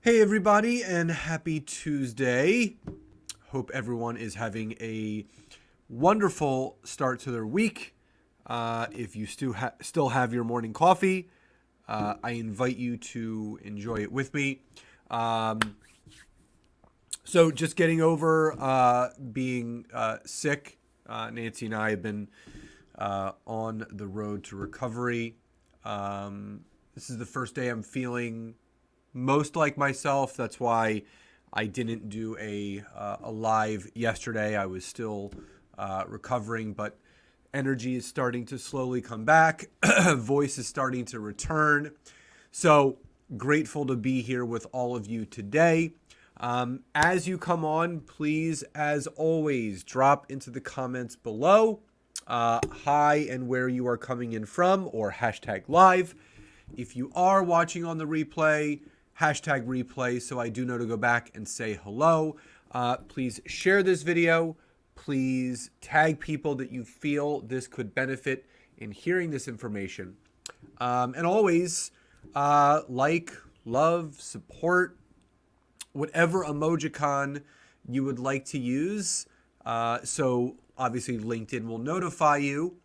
Hey everybody, and happy Tuesday. Hope everyone is having a wonderful start to their week. If you still have your morning coffee, I invite you to enjoy it with me. So just getting over being sick. Nancy and I have been on the road to recovery. This is the first day I'm feeling most like myself. That's why I didn't do a live yesterday. I was still recovering, but energy is starting to slowly come back. Voice is starting to return. So grateful to be here with all of you today. As you come on, please, as always, drop into the comments below hi and where you are coming in from, or hashtag live. If you are watching on the replay, hashtag replay, so I do know to go back and say hello. Please share this video. Please tag people that you feel this could benefit in hearing this information. And always like, love, support, whatever emojicon you would like to use. So obviously LinkedIn will notify you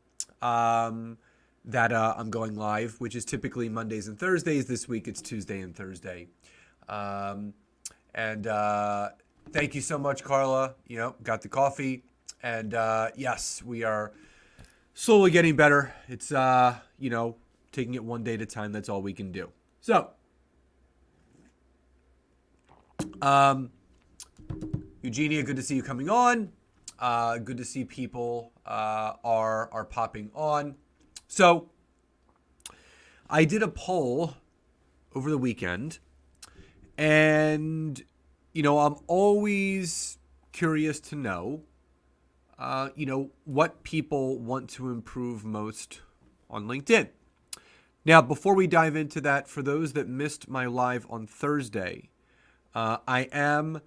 that I'm going live, which is typically Mondays and Thursdays. This week it's Tuesday and Thursday. Thank you so much, Carla. Got the coffee. And yes, we are slowly getting better. It's, taking it one day at a time. That's all we can do. So, Eugenia, good to see you coming on. Good to see people are popping on. So I did a poll over the weekend, and, I'm always curious to know, what people want to improve most on LinkedIn. Now, before we dive into that, for those that missed my live on Thursday, I am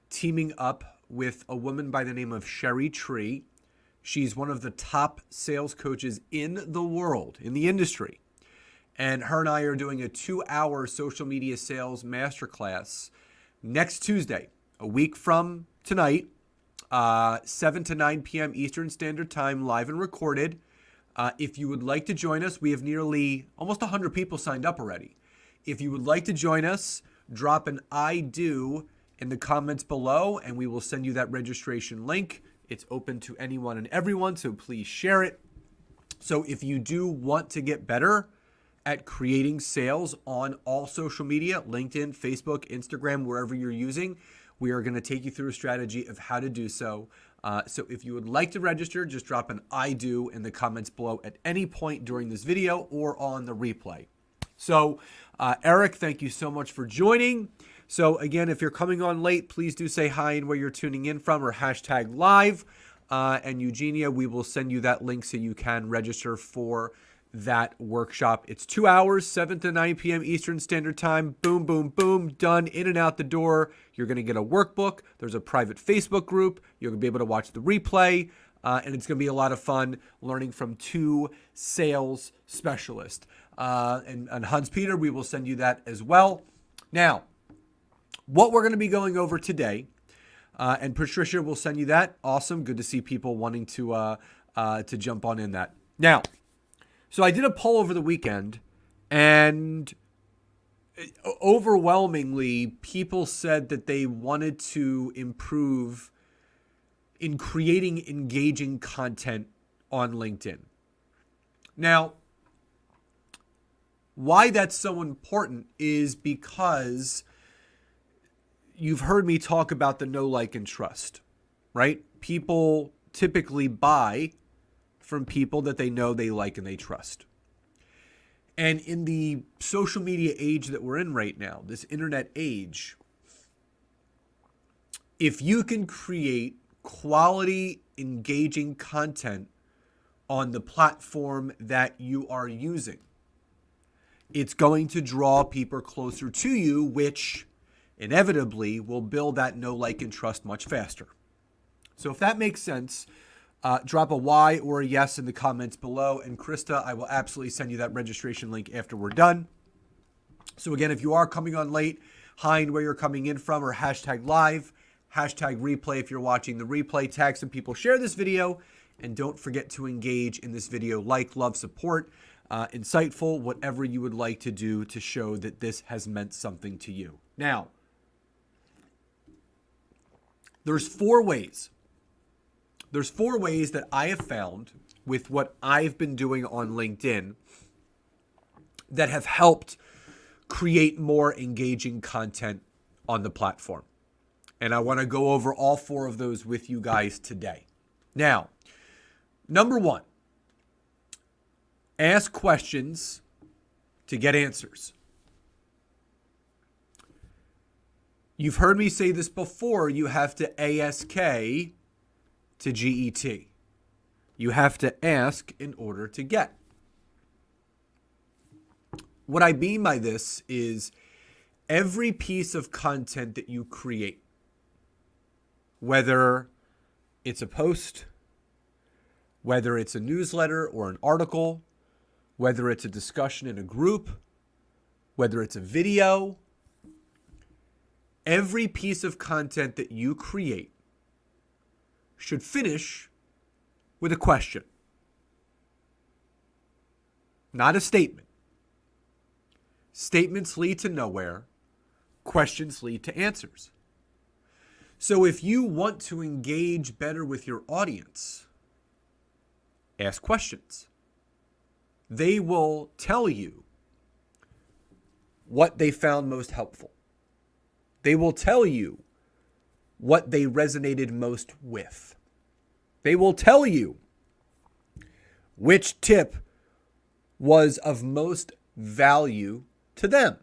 teaming up with a woman by the name of Sherry Tree. She's one of the top sales coaches in the world, in the industry. And her and I are doing a 2-hour social media sales masterclass next Tuesday, a week from tonight, 7 to 9 p.m. Eastern Standard Time, live and recorded. If you would like to join us, we have nearly almost 100 people signed up already. If you would like to join us, drop an I do in the comments below, and we will send you that registration link. It's open to anyone and everyone, so please share it. So if you do want to get better at creating sales on all social media, LinkedIn, Facebook, Instagram, wherever you're using, we are going to take you through a strategy of how to do so. So if you would like to register, just drop an I do in the comments below at any point during this video or on the replay. So Eric, thank you so much for joining. So again, if you're coming on late, please do say hi and where you're tuning in from, or hashtag live. And Eugenia, we will send you that link so you can register for that workshop. It's 2 hours, 7 to 9 p.m. Eastern Standard Time. Boom, boom, boom, done, in and out the door. You're going to get a workbook. There's a private Facebook group. You're going to be able to watch the replay. And it's going to be a lot of fun learning from 2 sales specialists. And Hans Peter, we will send you that as well. Now, what we're going to be going over today, and Patricia will send you that. Awesome. Good to see people wanting to jump on in that. Now, so I did a poll over the weekend, and overwhelmingly, people said that they wanted to improve in creating engaging content on LinkedIn. Now, why that's so important is because you've heard me talk about the know, like, and trust, right? People typically buy from people that they know, they like, and they trust. And in the social media age that we're in right now, this internet age, if you can create quality, engaging content on the platform that you are using, it's going to draw people closer to you, which inevitably will build that know, like, and trust much faster. So if that makes sense, drop a Y or a yes in the comments below. And Krista, I will absolutely send you that registration link after we're done. So again, if you are coming on late, hi and where you're coming in from, or hashtag live, hashtag replay if you're watching the replay. Tag some people, share this video, and don't forget to engage in this video. Like, love, support, insightful, whatever you would like to do to show that this has meant something to you. Now, there's four ways. There's four ways that I have found with what I've been doing on LinkedIn that have helped create more engaging content on the platform. And I want to go over all four of those with you guys today. Now, number one, ask questions to get answers. You've heard me say this before. You have to ASK to GET. You have to ask in order to get. What I mean by this is every piece of content that you create, whether it's a post, whether it's a newsletter or an article, whether it's a discussion in a group, whether it's a video, every piece of content that you create should finish with a question, not a statement. Statements lead to nowhere. Questions lead to answers. So if you want to engage better with your audience, ask questions. They will tell you what they found most helpful. They will tell you what they resonated most with. They will tell you which tip was of most value to them.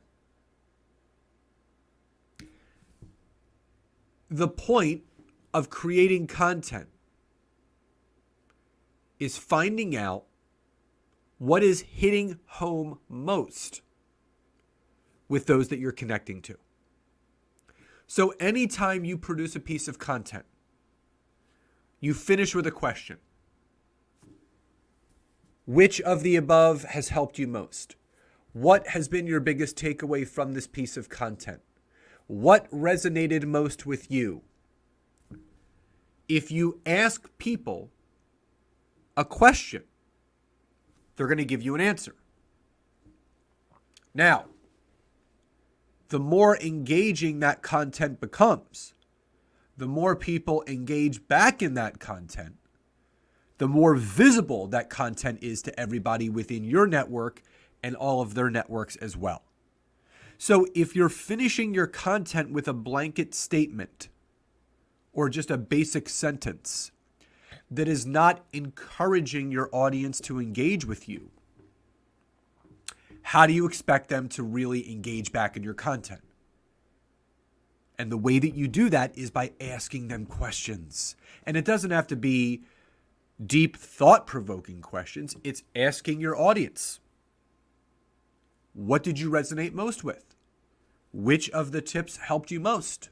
The point of creating content is finding out what is hitting home most with those that you're connecting to. So anytime you produce a piece of content, you finish with a question. Which of the above has helped you most? What has been your biggest takeaway from this piece of content? What resonated most with you? If you ask people a question, they're going to give you an answer. Now, the more engaging that content becomes, the more people engage back in that content, the more visible that content is to everybody within your network and all of their networks as well. So if you're finishing your content with a blanket statement or just a basic sentence that is not encouraging your audience to engage with you, how do you expect them to really engage back in your content? And the way that you do that is by asking them questions. And it doesn't have to be deep, thought-provoking questions. It's asking your audience, what did you resonate most with? Which of the tips helped you most?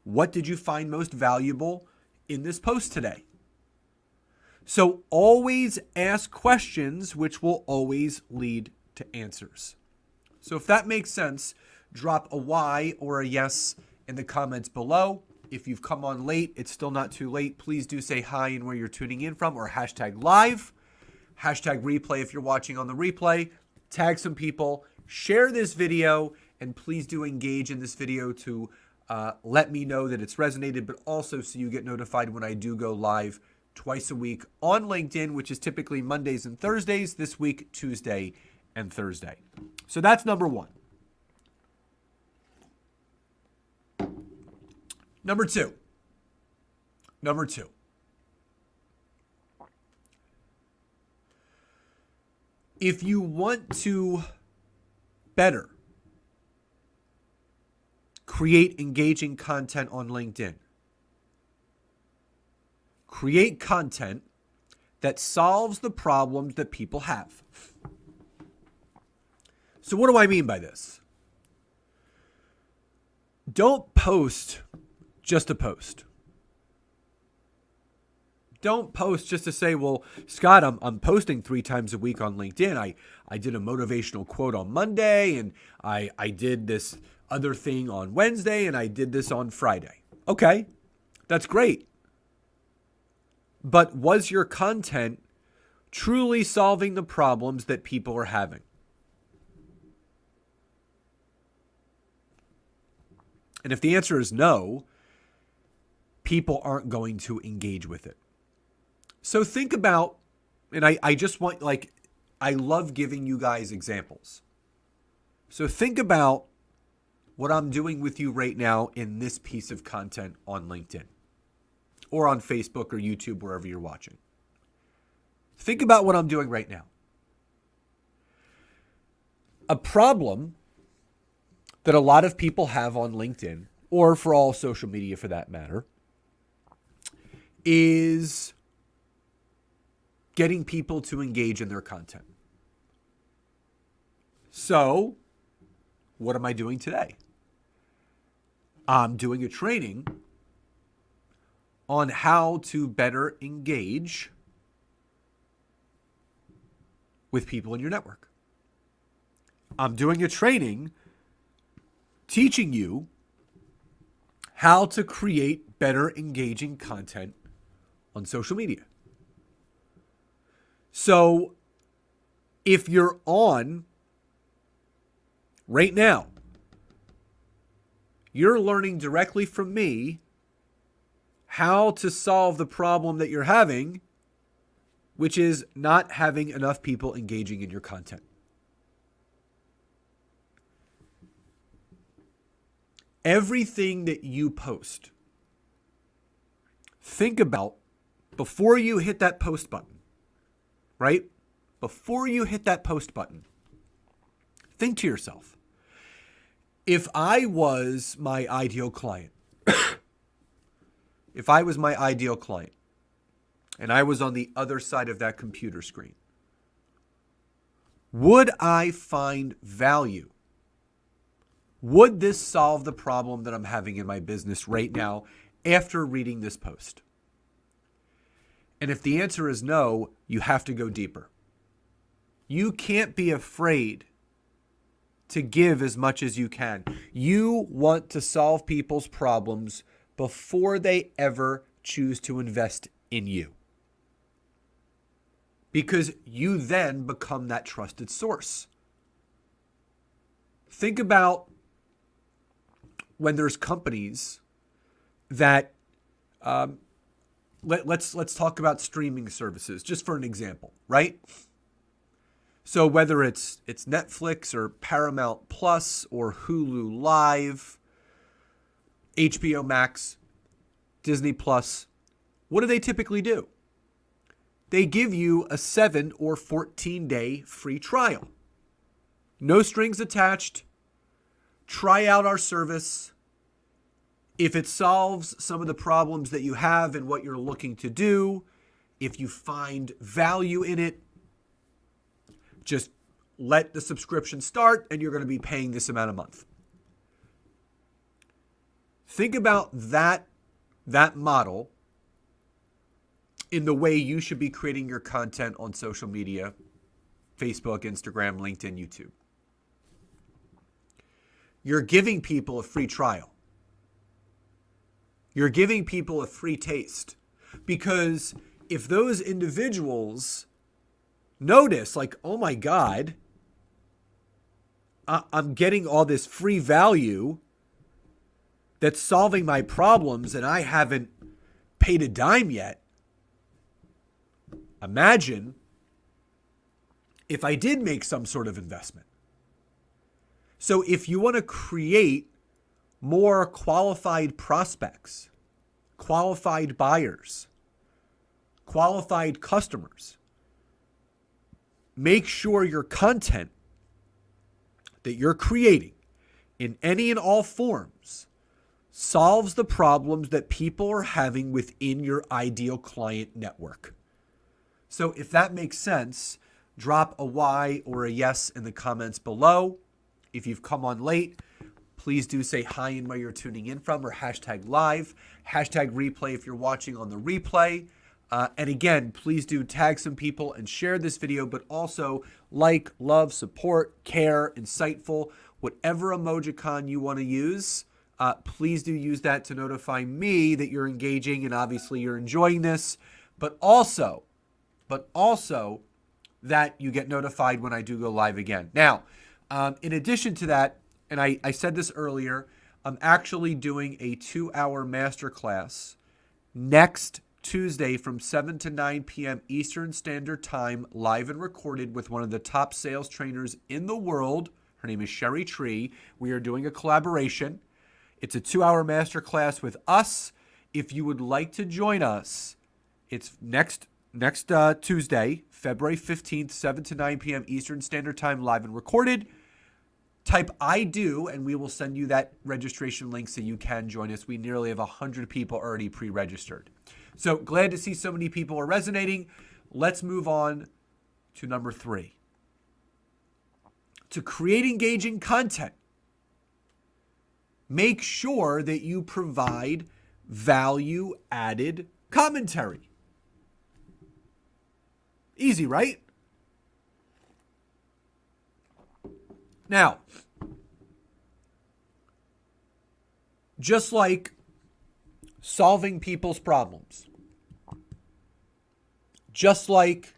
What did you find most valuable in this post today? So always ask questions, which will always lead to answers. So if that makes sense, drop a Y or a yes in the comments below. If you've come on late, it's still not too late. Please do say hi and where you're tuning in from, or hashtag live, hashtag replay if you're watching on the replay. Tag some people, share this video, and please do engage in this video to let me know that it's resonated, but also so you get notified when I do go live twice a week on LinkedIn, which is typically Mondays and Thursdays. This week, Tuesday and Thursday. So that's number one. Number two. If you want to better create engaging content on LinkedIn, create content that solves the problems that people have. So what do I mean by this? Don't post just a post. don't post just to say, well, Scott, I'm posting 3 times a week on LinkedIn. I did a motivational quote on Monday, and I did this other thing on Wednesday, and I did this on Friday. Okay, that's great. But was your content truly solving the problems that people are having? And if the answer is no, people aren't going to engage with it. So think about, and I just want, I love giving you guys examples. So think about what I'm doing with you right now in this piece of content on LinkedIn or on Facebook or YouTube, wherever you're watching. Think about what I'm doing right now. A problem that a lot of people have on LinkedIn, or for all social media for that matter, is getting people to engage in their content. So, what am I doing today? I'm doing a training on how to better engage with people in your network. I'm doing a training teaching you how to create better engaging content on social media. So if you're on right now, you're learning directly from me how to solve the problem that you're having, which is not having enough people engaging in your content. Everything that you post, think about before you hit that post button, right? Before you hit that post button, think to yourself, if I was my ideal client, if I was my ideal client, and I was on the other side of that computer screen, would I find value? Would this solve the problem that I'm having in my business right now after reading this post? And if the answer is no, you have to go deeper. You can't be afraid to give as much as you can. You want to solve people's problems before they ever choose to invest in you, because you then become that trusted source. Think about when there's companies that, let's talk about streaming services, just for an example, right? So whether it's Netflix or Paramount Plus or Hulu Live, HBO Max, Disney Plus, what do they typically do? They give you a 7 or 14-day free trial. No strings attached. Try out our service. If it solves some of the problems that you have and what you're looking to do, if you find value in it, just let the subscription start and you're going to be paying this amount a month. Think about that model in the way you should be creating your content on social media, Facebook, Instagram, LinkedIn, YouTube. You're giving people a free trial. You're giving people a free taste. Because if those individuals notice, like, oh my God, I'm getting all this free value that's solving my problems and I haven't paid a dime yet. Imagine if I did make some sort of investment. So if you want to create more qualified prospects, qualified buyers, qualified customers, make sure your content that you're creating in any and all forms solves the problems that people are having within your ideal client network. So if that makes sense, drop a Y or a yes in the comments below. If you've come on late, please do say hi and where you're tuning in from, or hashtag live, hashtag replay if you're watching on the replay. And again, please do tag some people and share this video, but also like, love, support, care, insightful, whatever emojicon you want to use. Please do use that to notify me that you're engaging and obviously you're enjoying this, but also that you get notified when I do go live again. Now, in addition to that, and I said this earlier, I'm actually doing a 2-hour masterclass next Tuesday from 7 to 9 p.m. Eastern Standard Time, live and recorded with one of the top sales trainers in the world. Her name is Sherry Tree. We are doing a collaboration. It's a 2-hour masterclass with us. If you would like to join us, it's next Tuesday, February 15th, 7 to 9 p.m. Eastern Standard Time, live and recorded. Type I do, and we will send you that registration link so you can join us. We nearly have 100 people already pre-registered. So glad to see so many people are resonating. Let's move on to number 3. To create engaging content, make sure that you provide value-added commentary. Easy, right? Now, just like solving people's problems, just like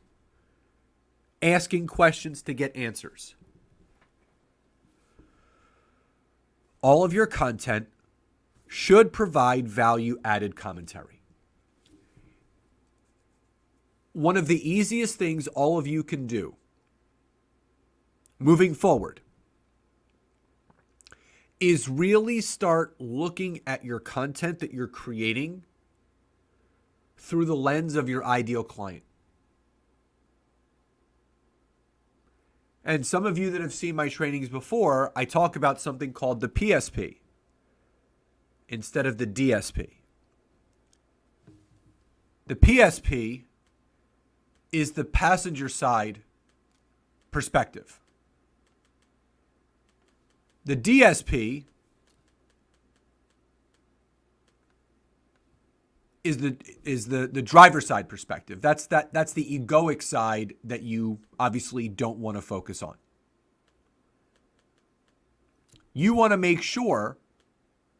asking questions to get answers, all of your content should provide value-added commentary. One of the easiest things all of you can do moving forward is really start looking at your content that you're creating through the lens of your ideal client. And some of you that have seen my trainings before, I talk about something called the PSP instead of the DSP. The PSP is the passenger side perspective. The DSP is the driver side perspective. That's the egoic side that you obviously don't want to focus on. You want to make sure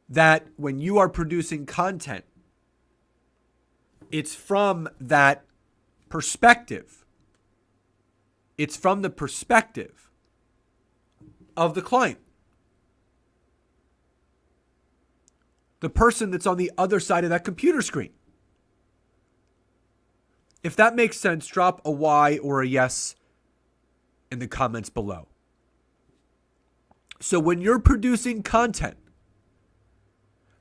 that when you are producing content, it's from that perspective. It's from the perspective of the client. The person that's on the other side of that computer screen. If that makes sense, drop a Y or a yes in the comments below. So when you're producing content,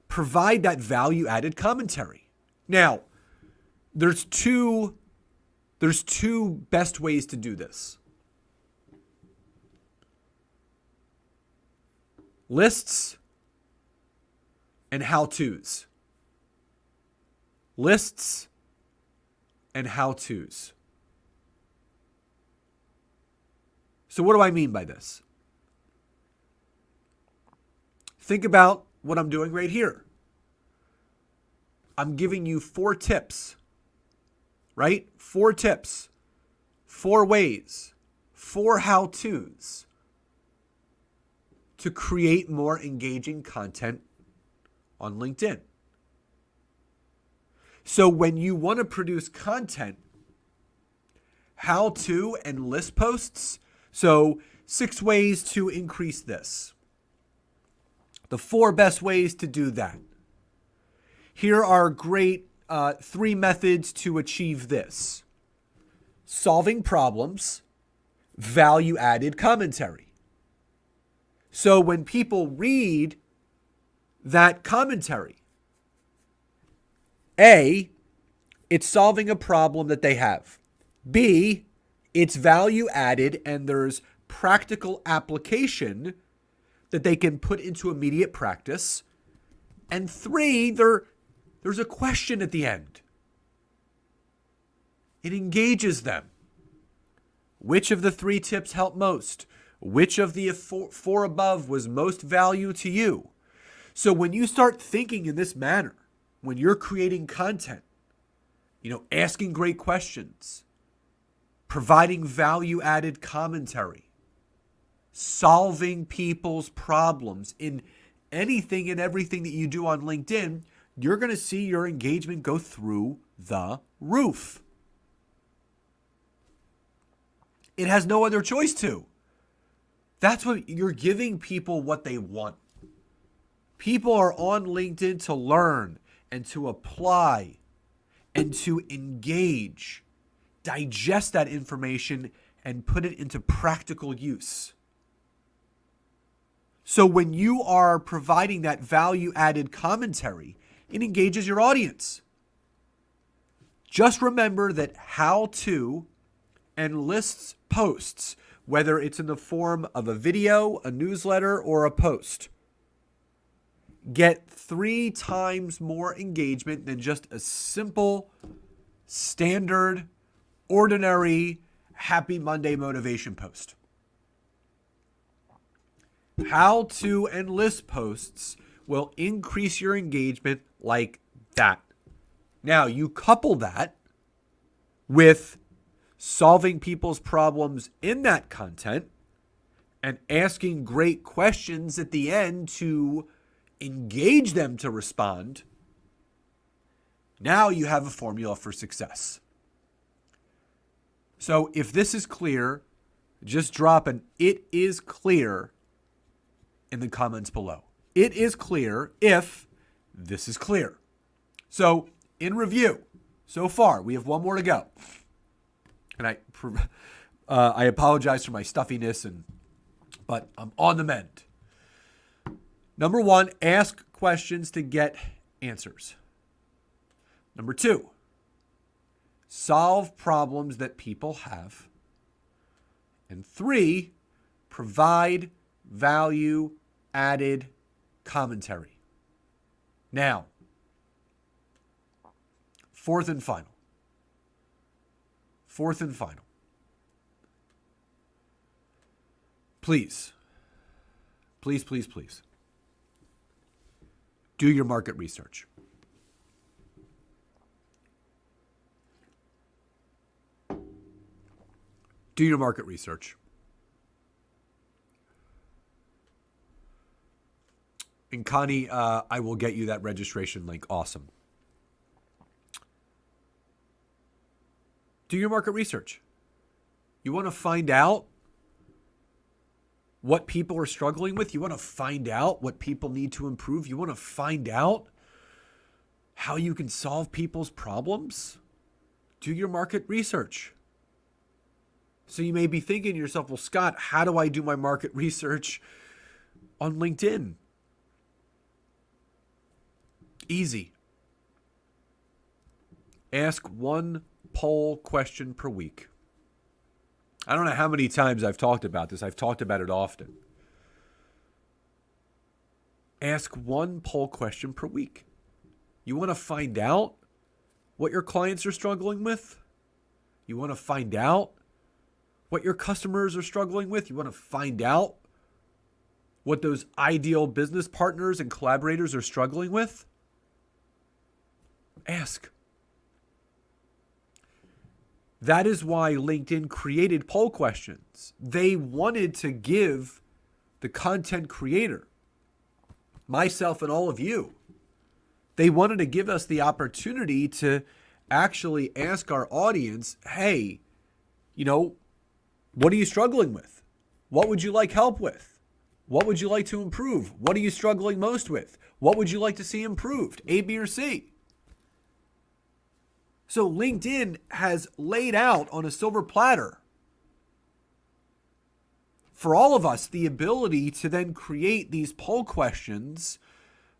provide that value-added commentary. Now, there's two best ways to do this. Lists and how-tos. Lists and how-tos. So what do I mean by this? Think about what I'm doing right here. I'm giving you 4 tips, right? 4 tips, 4 ways, 4 how-tos to create more engaging content on LinkedIn. So when you want to produce content, how-to and list posts, so 6 ways to increase this. The 4 best ways to do that. Here are great 3 methods to achieve this. Solving problems, value-added commentary. So when people read that commentary, A, it's solving a problem that they have. B, it's value added and there's practical application that they can put into immediate practice. And 3, there's a question at the end. It engages them. Which of the 3 tips help most? Which of the 4 above was most value to you? So when you start thinking in this manner, when you're creating content, asking great questions, providing value-added commentary, solving people's problems in anything and everything that you do on LinkedIn, you're going to see your engagement go through the roof. It has no other choice to. That's what you're giving people, what they want. People are on LinkedIn to learn and to apply and to engage, digest that information, and put it into practical use. So when you are providing that value-added commentary, it engages your audience. Just remember that how-to and lists posts, whether it's in the form of a video, a newsletter, or a post, get 3 times more engagement than just a simple, standard, ordinary, happy Monday motivation post. How-to and list posts will increase your engagement like that. Now, you couple that with solving people's problems in that content and asking great questions at the end to engage them to respond. Now you have a formula for success. So if this is clear, just drop an "it is clear" in the comments below. It is clear if this is clear. So in review, so far, we have one more to go. And I apologize for my stuffiness, but I'm on the mend. Number 1, ask questions to get answers. Number 2, solve problems that people have. And 3, provide value-added commentary. Now, fourth and final. Please, do your market research. Do your market research. And Connie, I will get you that registration link. Awesome. Do your market research. You want to find out what people are struggling with? You want to find out what people need to improve? You want to find out how you can solve people's problems? Do your market research. So you may be thinking to yourself, well, Scott, how do I do my market research on LinkedIn? Easy. Ask one poll question per week. I don't know how many times I've talked about this. I've talked about it often. Ask one poll question per week. You want to find out what your clients are struggling with? You want to find out what your customers are struggling with? You want to find out what those ideal business partners and collaborators are struggling with? Ask. That is why LinkedIn created poll questions. They wanted to give the content creator, myself and all of you, they wanted to give us the opportunity to actually ask our audience, hey, what are you struggling with? What would you like help with? What would you like to improve? What are you struggling most with? What would you like to see improved? A, B, or C? So LinkedIn has laid out on a silver platter for all of us the ability to then create these poll questions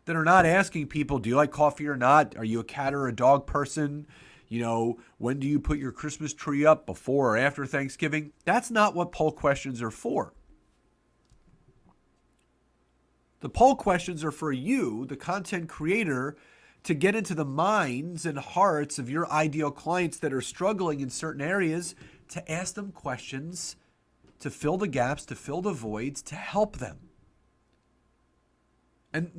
that are not asking people, do you like coffee or not? Are you a cat or a dog person? When do you put your Christmas tree up, before or after Thanksgiving? That's not what poll questions are for. The poll questions are for you, the content creator, to get into the minds and hearts of your ideal clients that are struggling in certain areas, to ask them questions, to fill the gaps, to fill the voids, to help them. And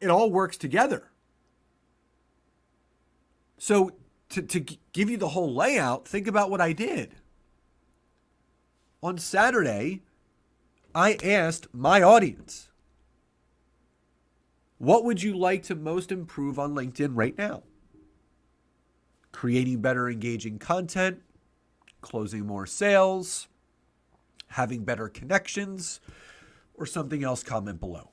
it all works together. So give you the whole layout, think about what I did. On Saturday, I asked my audience, what would you like to most improve on LinkedIn right now? Creating better engaging content, closing more sales, having better connections, or something else? Comment below.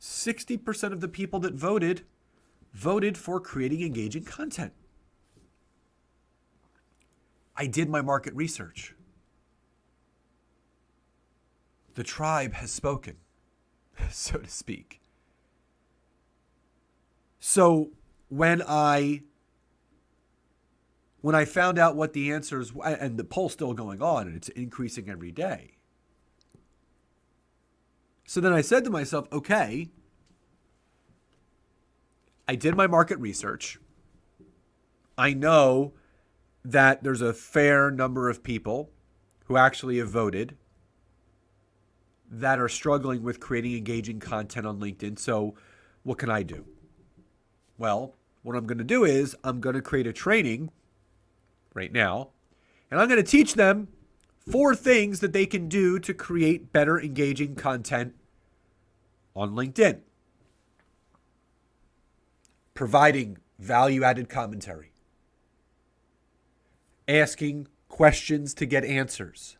60% of the people that voted for creating engaging content. I did my market research. The tribe has spoken, so to speak. So when I found out what the answers, and the poll's still going on and it's increasing every day. So then I said to myself, okay, I did my market research. I know that there's a fair number of people who actually have voted that are struggling with creating engaging content on LinkedIn. So what can I do? Well, what I'm going to do is I'm going to create a training right now, and I'm going to teach them 4 things that they can do to create better engaging content on LinkedIn. Providing value-added commentary. Asking questions to get answers.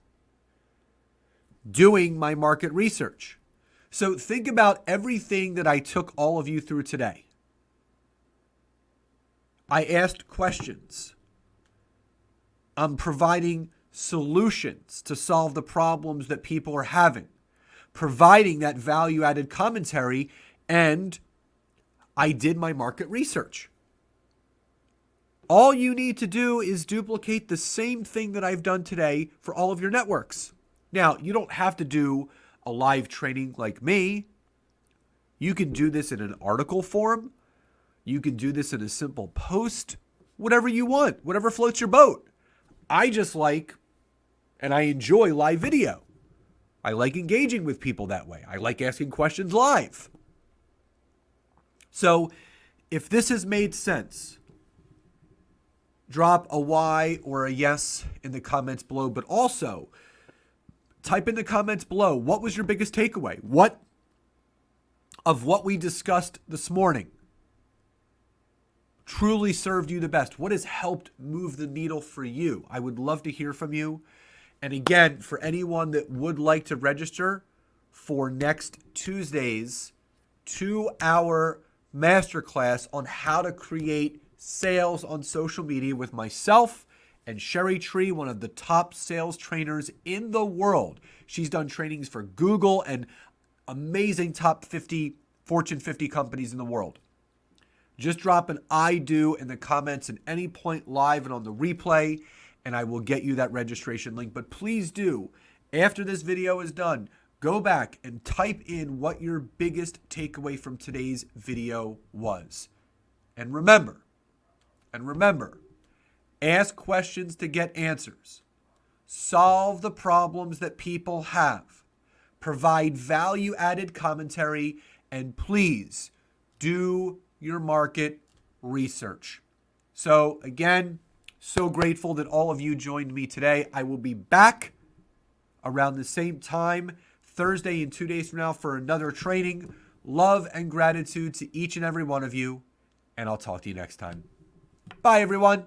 Doing my market research. So think about everything that I took all of you through today. I asked questions. I'm providing solutions to solve the problems that people are having. Providing that value-added commentary, and I did my market research. All you need to do is duplicate the same thing that I've done today for all of your networks. Now, you don't have to do a live training like me. You can do this in an article form. You can do this in a simple post, whatever you want, whatever floats your boat. I just like, and I enjoy live video. I like engaging with people that way. I like asking questions live. So if this has made sense, drop a Y or a yes in the comments below, but also type in the comments below, what was your biggest takeaway? What of what we discussed this morning truly served you the best? What has helped move the needle for you? I would love to hear from you. And again, for anyone that would like to register for next Tuesday's 2-hour masterclass on how to create sales on social media with myself and Sherry Tree, one of the top sales trainers in the world. She's done trainings for Google and amazing top 50 Fortune 50 companies in the world. Just drop an I do in the comments at any point live and on the replay, and I will get you that registration link. But please do, after this video is done, go back and type in what your biggest takeaway from today's video was. And remember, ask questions to get answers. Solve the problems that people have. Provide value-added commentary, and please do your market research. So again, so grateful that all of you joined me today. I will be back around the same time Thursday and 2 days from now for another training. Love and gratitude to each and every one of you, and I'll talk to you next time. Bye, everyone.